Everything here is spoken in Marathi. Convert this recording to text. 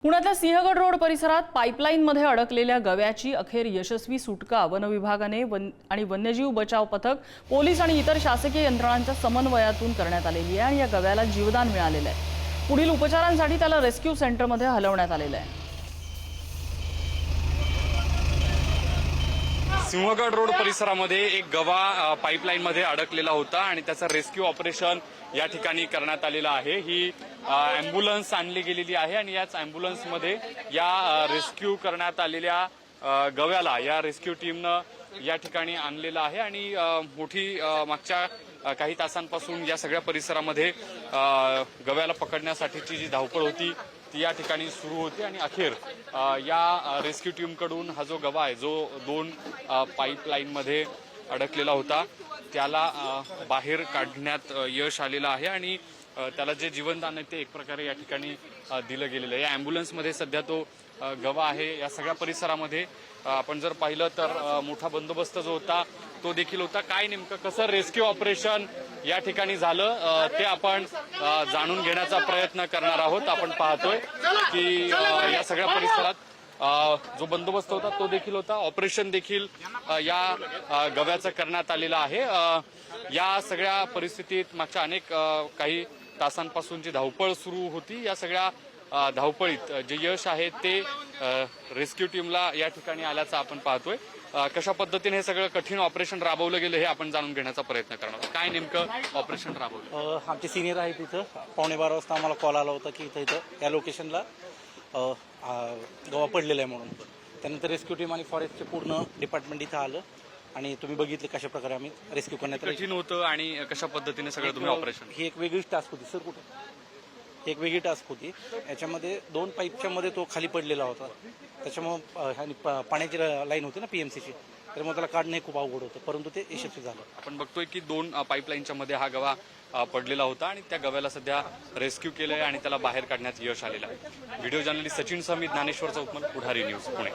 पुण्यातल्या सिंहगड रोड परिसरात पाईपलाईनमध्ये अडकलेल्या गव्याची अखेर यशस्वी सुटका वन विभागाने आणि वन्यजीव बचाव पथक, पोलीस आणि इतर शासकीय यंत्रणांच्या समन्वयातून करण्यात आलेली आहे आणि या गव्याला जीवदान मिळालेलं आहे। पुढील उपचारांसाठी त्याला रेस्क्यू सेंटरमध्ये हलवण्यात आलेलं आहे। सिंहगड रोड परिसरामध्ये एक गवा पाईपलाईनमध्ये अडकलेला होता आणि त्याचं रेस्क्यू ऑपरेशन या ठिकाणी करण्यात आलेलं आहे। ही ॲम्ब्युलन्स आणली गेलेली आहे आणि याच ॲम्ब्युलन्समध्ये या रेस्क्यू करण्यात आलेल्या गव्याला या रेस्क्यू टीमनं या ठिकाणी आणलेलं आहे आणि मोठी मागच्या काही तासांपासून या सगळ्या परिसरामध्ये गव्याला पकडण्यासाठीची जी धावपळ होती ती या ठिकाणी सुरू होती आणि अखेर या रेस्क्यू टीमकडून हा जो गवा आहे, जो 2 पाईपलाईनमध्ये अडकलेला होता, त्याला बाहेर काढण्यात यश आलेलं आहे आणि त्याला जे जीवनदान आहे ते एक प्रकारे या ठिकाणी दिलं गेलेलं आहे। या ॲम्ब्युलन्समध्ये सध्या तो गवा आहे। या सगळ्या परिसरामध्ये आपण जर पाहिलं तर मोठा बंदोबस्त जो होता तो देखील होता। काय नेमकं कसं रेस्क्यू ऑपरेशन या ठिकाणी झालं ते आपण जाणून घेण्याचा प्रयत्न करणार आहोत। आपण पाहतोय की या सगळ्या परिसरात जो बंदोबस्त होता तो देखील होता, ऑपरेशन देखील या गव्याचं करण्यात आलेलं आहे। या सगळ्या परिस्थितीत मागच्या अनेक काही तासांपासूनची धावपळ सुरू होती। या सगळ्या धावपळीत जे यश आहे ते रेस्क्यू टीमला या ठिकाणी आल्याचं आपण पाहतोय। कशा पद्धतीने हे सगळं कठीण ऑपरेशन राबवलं गेलं हे आपण जाणून घेण्याचा प्रयत्न करणार। काय नेमकं ऑपरेशन राबवलं? आमचे सिनियर आहेत तिथं 11:15 वाजता आम्हाला कॉल आला होता की इथं या लोकेशनला गवा पडलेला आहे म्हणून। त्यानंतर रेस्क्यू टीम आणि फॉरेस्टचे पूर्ण डिपार्टमेंट इथं आलं आणि तुम्ही बघितले कशा प्रकारे आम्ही रेस्क्यू करण्यात कठीण होतं आणि कशा पद्धतीने सगळं तुम्ही ऑपरेशन? ही एक वेगळीच टास्क होती सर। कुठे एक वेगळी टास्क होती। याच्यामध्ये 2 पाईपच्या मध्ये तो खाली पडलेला होता, त्याच्यामुळे पाण्याची लाईन होती ना पीएमसीची, तर मग त्याला काढणं खूप अवघड होतं, परंतु ते यशस्वी झालं। आपण बघतोय की 2 पाईपलाईनच्या मध्ये हा गवा पडलेला होता आणि त्या गव्याला सध्या रेस्क्यू केलंय आणि त्याला बाहेर काढण्यात यश आलेलं आहे। व्हिडिओ जर्नलिस्ट सचिन समीत, ज्ञानेश्वर चौतमल, पुढारी न्यूज, पुणे।